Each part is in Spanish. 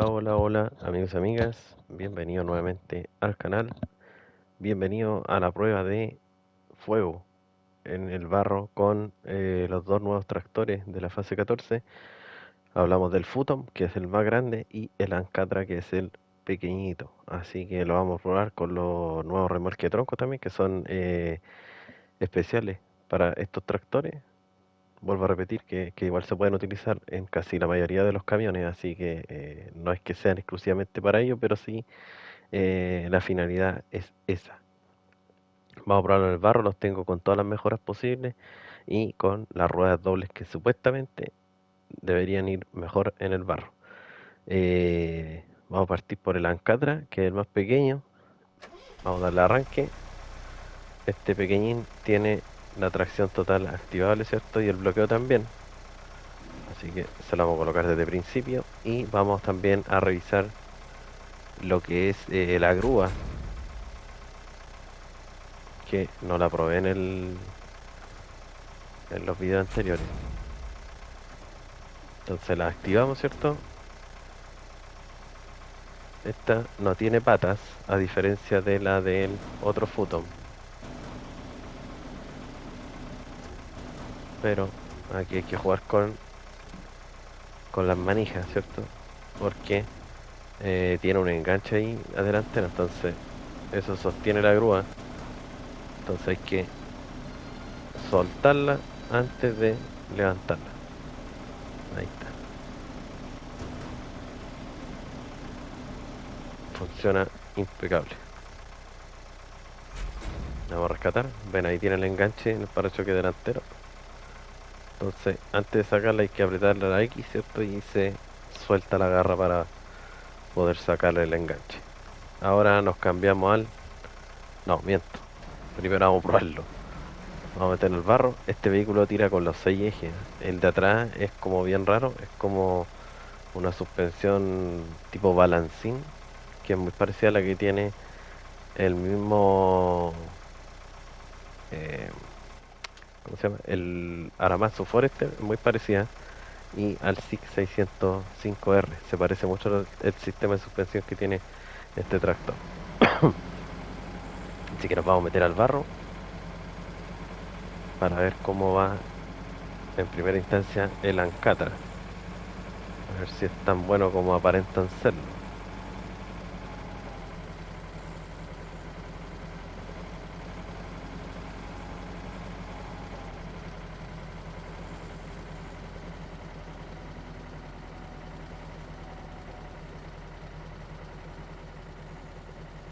Hola, hola, amigos y amigas, bienvenido nuevamente al canal, bienvenido a la prueba de fuego en el barro con los dos nuevos tractores de la fase 14. Hablamos del Futon, que es el más grande, y el Ancatra, que es el pequeñito, así que lo vamos a probar con los nuevos remolque tronco también, que son especiales para estos tractores. Vuelvo a repetir que igual se pueden utilizar en casi la mayoría de los camiones, así que no es que sean exclusivamente para ello, pero sí la finalidad es esa. Vamos a probarlo en el barro, los tengo con todas las mejoras posibles y con las ruedas dobles que supuestamente deberían ir mejor en el barro. Vamos a partir por el Ancatra, que es el más pequeño. Vamos a darle arranque. Este pequeñín tiene la tracción total activable, ¿cierto? Y el bloqueo también. Así que se lo vamos a colocar desde el principio. Y vamos también a revisar lo que es la grúa, que no la probé en los videos anteriores. Entonces la activamos, ¿cierto? Esta no tiene patas, a diferencia de la del otro Futon. Pero aquí hay que jugar con las manijas, ¿cierto? Porque tiene un enganche ahí adelante, entonces eso sostiene la grúa. Entonces hay que soltarla antes de levantarla. Ahí está. Funciona impecable. La vamos a rescatar. Ven, ahí tiene el enganche en el parachoque delantero. Entonces, antes de sacarla hay que apretarle a la X, ¿cierto? Y se suelta la garra para poder sacarle el enganche. Ahora nos cambiamos al... No, miento. Primero vamos a probarlo. Vamos a meter en el barro. Este vehículo tira con los 6 ejes. El de atrás es como bien raro. Es como una suspensión tipo balancín, que es muy parecida a la que tiene el mismo... eh, ¿cómo se llama? El Aramazo Forester. Muy parecida. Y al SIG 605R. Se parece mucho el sistema de suspensión que tiene este tractor. Así que nos vamos a meter al barro para ver cómo va en primera instancia el Ancatra. A ver si es tan bueno como aparentan serlo.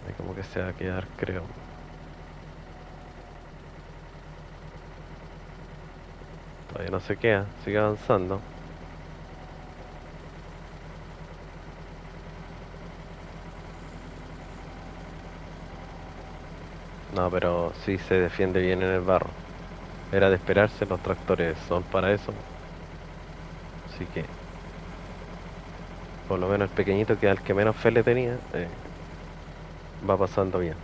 Ahí como que se va a quedar, creo. Todavía no se queda, sigue avanzando. No, pero sí se defiende bien en el barro. Era de esperarse, los tractores son para eso. Así que, por lo menos el pequeñito, que al que menos fe le tenía, va pasando bien.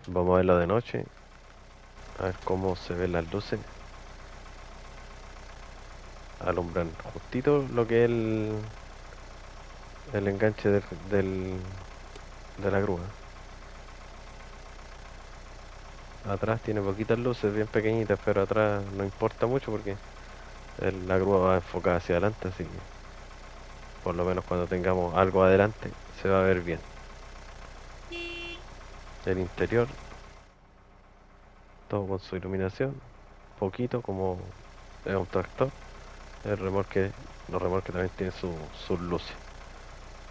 Vamos a verlo de noche, a ver cómo se ven las luces. Alumbran justito lo que es el enganche del- de la grúa. Atrás tiene poquitas luces, bien pequeñitas, pero atrás no importa mucho porque la grúa va enfocada hacia adelante, así que por lo menos cuando tengamos algo adelante se va a ver bien. El interior, todo con su iluminación, poquito como es un tractor. El remolque, los remolques también tienen sus luces.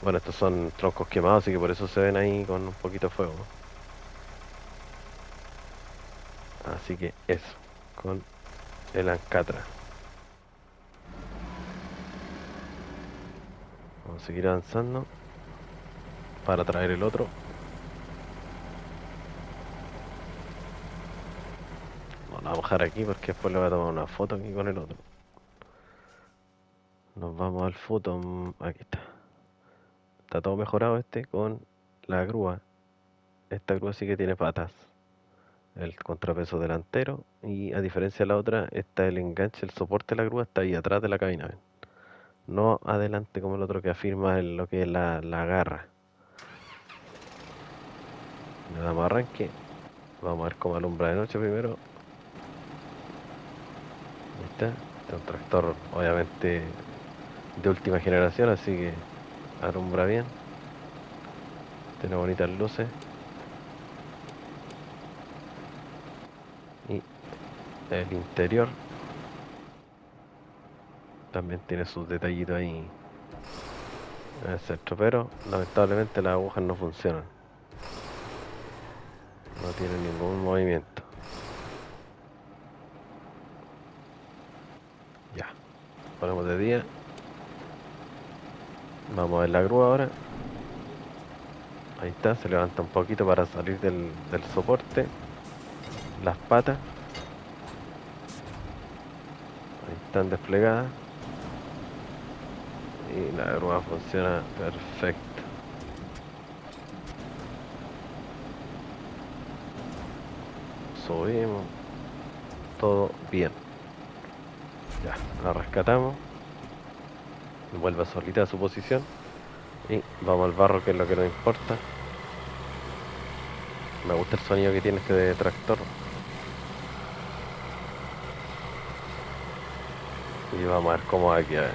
Bueno, estos son troncos quemados, así que por eso se ven ahí con un poquito de fuego. Así que eso, con el Ancatra. Vamos a seguir avanzando para traer el otro. No, lo vamos a dejar aquí porque después le voy a tomar una foto aquí con el otro. Nos vamos al foto. Aquí está. Está todo mejorado este con la grúa. Esta grúa sí que tiene patas. el contrapeso delantero, y a diferencia de la otra, está el enganche, el soporte de la grúa está ahí atrás de la cabina, ¿ven? No adelante como el otro que afirma lo que es la garra. Le damos arranque. Vamos a ver cómo alumbra de noche primero. Ahí está. Este es un tractor obviamente de última generación, así que alumbra bien. Tiene bonitas luces. Y el interior también tiene sus detallitos ahí en el centro, pero lamentablemente las agujas no funcionan. No tienen ningún movimiento. Ya, ponemos de día. Vamos a ver la grúa ahora. Ahí está, se levanta un poquito para salir del soporte. Las patas ahí están desplegadas. Y la grúa funciona perfecto. Subimos. Todo bien. Ya, la rescatamos. Vuelve solita a su posición. Y vamos al barro, que es lo que nos importa. Me gusta el sonido que tiene este de tractor. Y vamos a ver cómo va a quedar.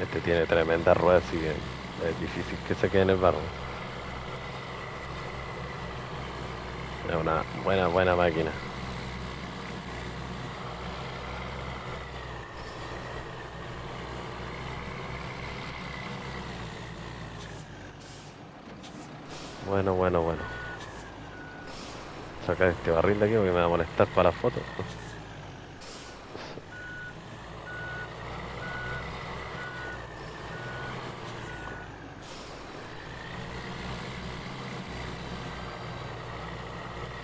Este tiene tremenda rueda, así que es difícil que se quede en el barro. Es una buena máquina. Bueno. Sacar este barril de aquí porque me va a molestar para la foto.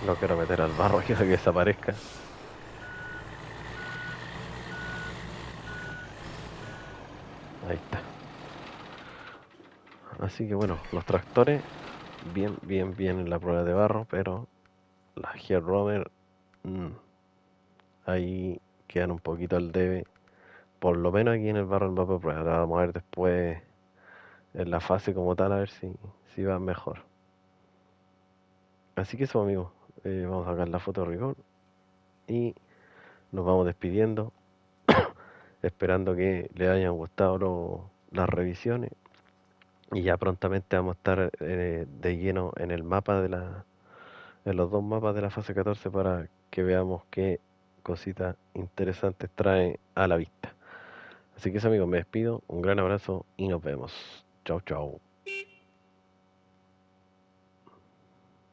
No quiero meter al barro, quiero que desaparezca. Ahí está. Así que bueno, los tractores, bien en la prueba de barro, pero las Gear Rover, mm, ahí quedan un poquito al debe. Por lo menos aquí en el barro del mapa de prueba. La vamos a ver después en la fase como tal, a ver si va mejor. Así que eso, amigos. Vamos a sacar la foto de rigor y nos vamos despidiendo, esperando que les hayan gustado las revisiones. Y ya prontamente vamos a estar de lleno en el mapa en los dos mapas de la fase 14 para que veamos qué cositas interesantes trae a la vista. Así que eso, amigos, me despido, un gran abrazo y nos vemos. Chau.